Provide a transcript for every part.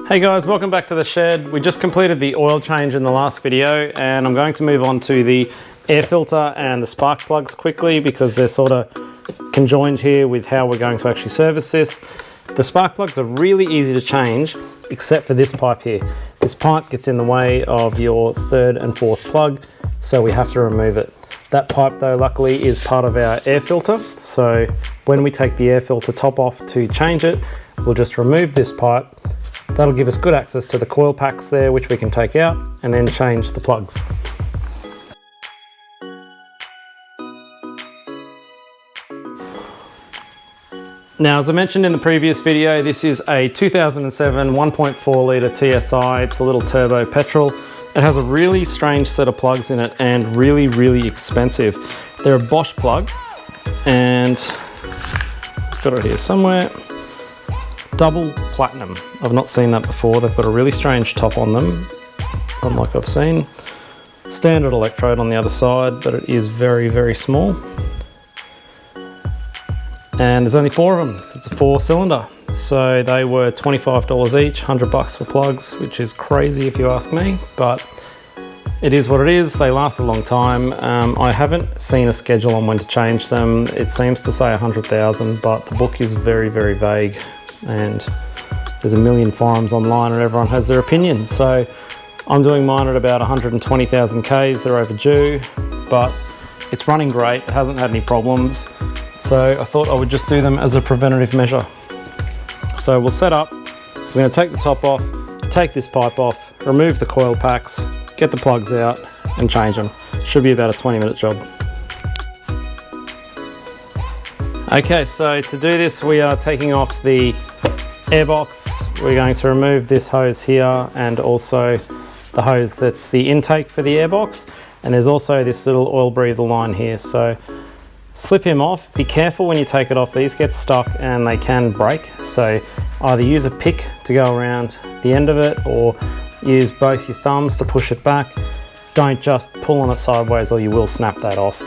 Hey guys, welcome back to the shed. We just completed the oil change in the last video and I'm going to move on to the air filter and the spark plugs quickly because they're sort of conjoined here with how we're going to actually service this. The spark plugs are really easy to change except for this pipe here. This pipe gets in the way of your third and fourth plug, so we have to remove it. That pipe though luckily is part of our air filter, so when we take the air filter top off to change it, we'll just remove this pipe. That'll give us good access to the coil packs there, which we can take out and then change the plugs. Now, as I mentioned in the previous video, this is a 2007 1.4 litre TSI. It's a little turbo petrol. It has a really strange set of plugs in it and really expensive. They're a Bosch plug and I've got it here somewhere. Double platinum. I've not seen that before. They've got a really strange top on them, unlike I've seen. Standard electrode on the other side, but it is very small. And there's only 4 of them because it's a 4-cylinder. So they were $25 each, 100 bucks for plugs, which is crazy if you ask me, but it is what it is. They last a long time. I haven't seen a schedule on when to change them. It seems to say 100,000, but the book is very vague. And there's a million forums online and everyone has their opinions. So I'm doing mine at about 120,000 Ks. They're overdue, but it's running great. It hasn't had any problems. So I thought I would just do them as a preventative measure. So we'll set up, we're going to take the top off, take this pipe off, remove the coil packs, get the plugs out and change them. Should be about a 20-minute job. Okay, so to do this we are taking off the airbox. We're going to remove this hose here and also the hose that's the intake for the airbox, and there's also this little oil breather line here. So slip him off. Be careful when you take it off. These get stuck and they can break, so either use a pick to go around the end of it or use both your thumbs to push it back. Don't just pull on it sideways or you will snap that off.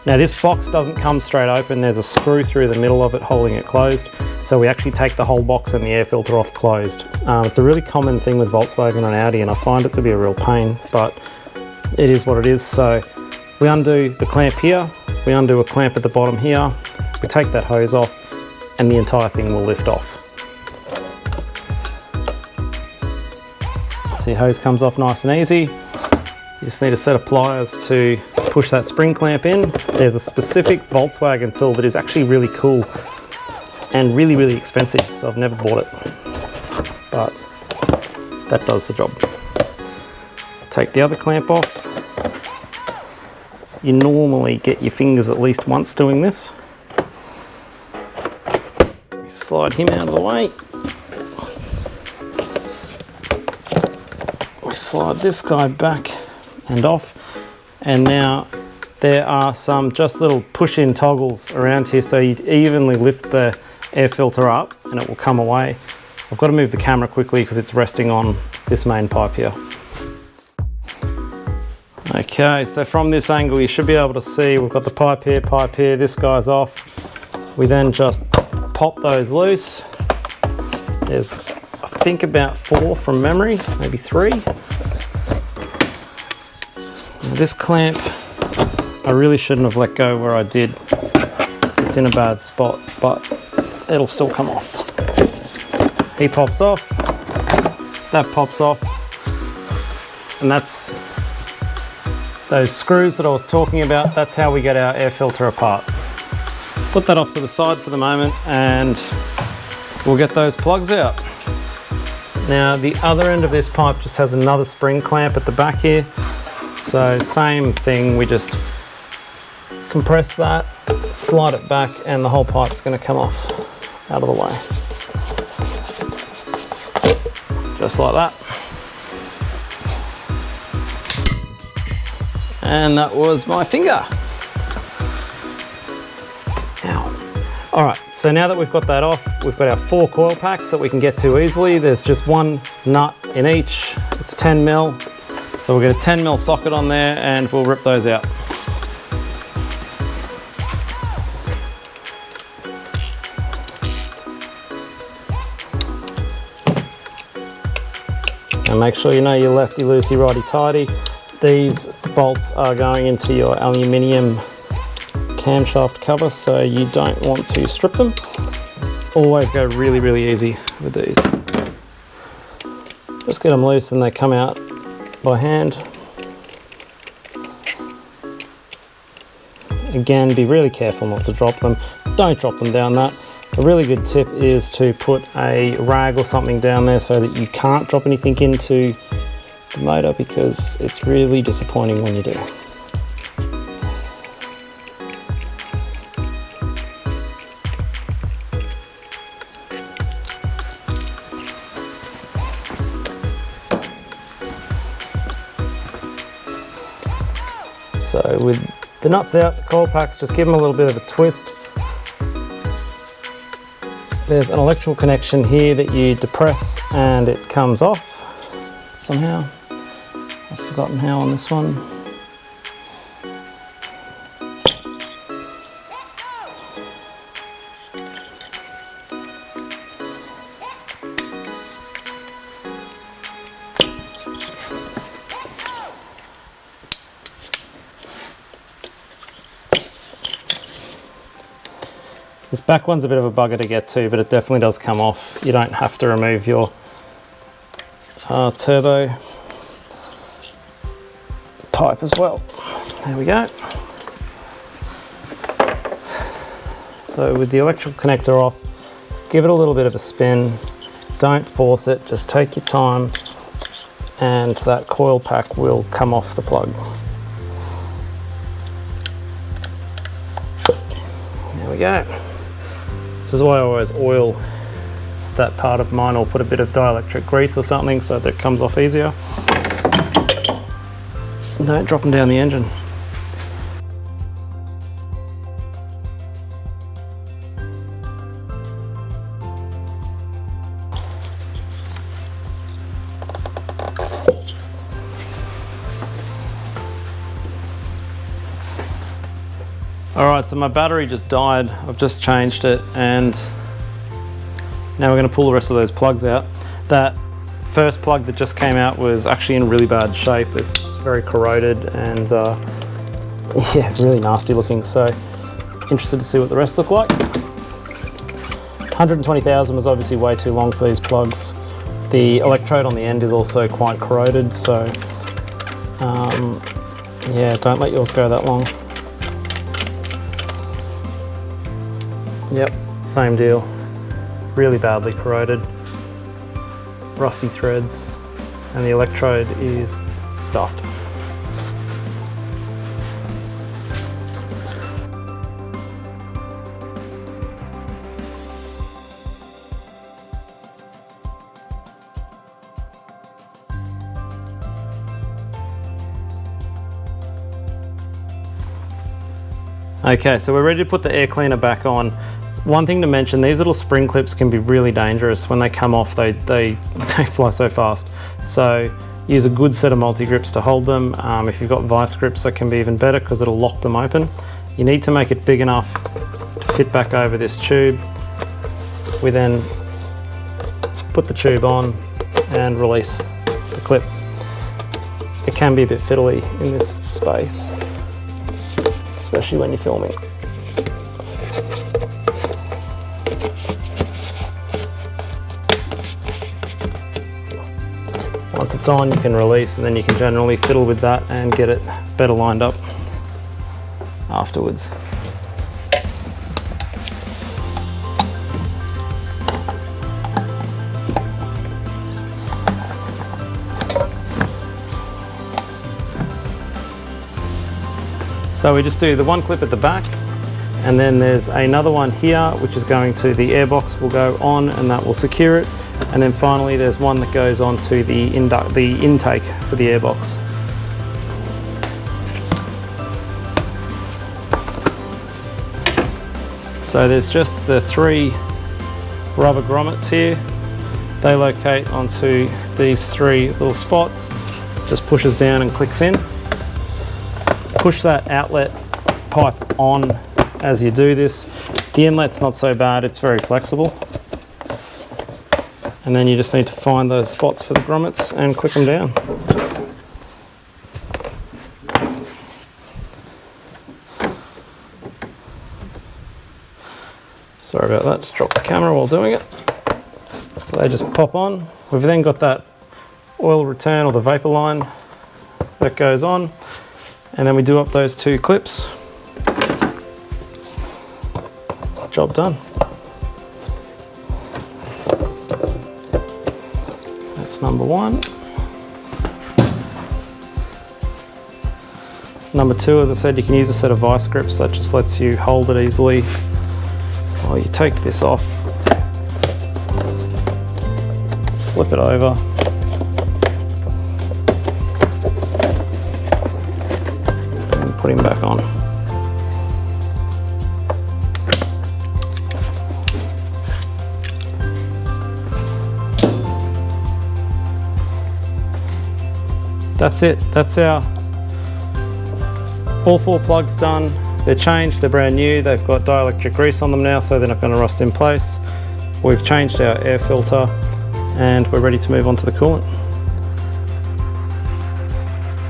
Now this box doesn't come straight open. There's a screw through the middle of it holding it closed. So we actually take the whole box and the air filter off closed. It's a really common thing with Volkswagen and Audi and I find it to be a real pain, but it is what it is. So we undo the clamp here, we undo a clamp at the bottom here, we take that hose off and the entire thing will lift off. See, hose comes off nice and easy. You just need a set of pliers to push that spring clamp in. There's a specific Volkswagen tool that is actually really cool and really expensive, so I've never bought it, but that does the job. Take the other clamp off. You normally get your fingers at least once doing this. Slide him out of the way. We slide this guy back and off, and now there are some just little push-in toggles around here, so you evenly lift the air filter up and it will come away. I've got to move the camera quickly because it's resting on this main pipe here. Okay, so from this angle you should be able to see we've got the pipe here, this guy's off. We then just pop those loose. There's, I think, about 4 from memory, maybe 3. Now this clamp, I really shouldn't have let go where I did. It's in a bad spot, but it'll still come off. He pops off, that pops off, and that's those screws that I was talking about. That's how we get our air filter apart. Put that off to the side for the moment and we'll get those plugs out. Now the other end of this pipe just has another spring clamp at the back here. So same thing, we just compress that, slide it back, and the whole pipe's going to come off out of the way. Just like that. And that was my finger. Ow. All right, so now that we've got that off, we've got our 4 coil packs that we can get to easily. There's just 1 nut in each. It's 10 mil. So we'll get a 10 mil socket on there and we'll rip those out. And make sure you know your lefty loosey, righty tighty. These bolts are going into your aluminium camshaft cover, so you don't want to strip them. Always go really, really easy with these. Just get them loose and they come out by hand. Again, be really careful not to drop them. Don't drop them down that. A really good tip is to put a rag or something down there so that you can't drop anything into the motor, because it's really disappointing when you do. So with the nuts out, the coil packs, just give them a little bit of a twist. There's an electrical connection here that you depress and it comes off somehow. I've forgotten how on this one. This back one's a bit of a bugger to get to, but it definitely does come off. You don't have to remove your turbo pipe as well. There we go. So with the electrical connector off, give it a little bit of a spin. Don't force it, just take your time, and that coil pack will come off the plug. There we go. This is why I always oil that part of mine, or put a bit of dielectric grease or something so that it comes off easier. Don't drop them down the engine. Alright, so my battery just died. I've just changed it, and now we're going to pull the rest of those plugs out. That first plug that just came out was actually in really bad shape. It's very corroded and yeah, really nasty looking. So interested to see what the rest look like. 120,000 was obviously way too long for these plugs. The electrode on the end is also quite corroded, so yeah, don't let yours go that long. Yep, same deal. Really badly corroded, rusty threads, and the electrode is stuffed. Okay, so we're ready to put the air cleaner back on. One thing to mention, these little spring clips can be really dangerous. When they come off, they fly so fast. So use a good set of multi-grips to hold them. If you've got vice grips, that can be even better because it'll lock them open. You need to make it big enough to fit back over this tube. We then put the tube on and release the clip. It can be a bit fiddly in this space, especially when you're filming. Once it's on, you can release, and then you can generally fiddle with that and get it better lined up afterwards. So we just do the one clip at the back, and then there's another one here which is going to the airbox, will go on and that will secure it. And then finally there's one that goes on to the intake for the airbox. So there's just the 3 rubber grommets here. They locate onto these 3 little spots. Just pushes down and clicks in. Push that outlet pipe on as you do this. The inlet's not so bad, it's very flexible. And then you just need to find those spots for the grommets and click them down. Sorry about that, just dropped the camera while doing it. So they just pop on. We've then got that oil return or the vapor line that goes on. And then we do up those 2 clips. Job done. That's number 1. Number 2, as I said, you can use a set of vice grips that just lets you hold it easily. While you take this off, slip it over. And put him back on. That's it. That's our all 4 plugs done. They're changed, they're brand new. They've got dielectric grease on them now, so they're not going to rust in place. We've changed our air filter and we're ready to move on to the coolant.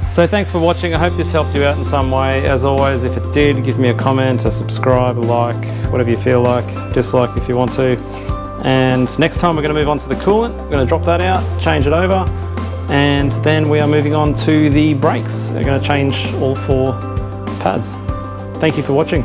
So thanks for watching. I hope this helped you out in some way. As always, if it did, give me a comment, a subscribe, a like, whatever you feel like, dislike if you want to. And next time we're going to move on to the coolant. We're going to drop that out, change it over, and then we are moving on to the brakes. We're going to change all 4 pads. Thank you for watching.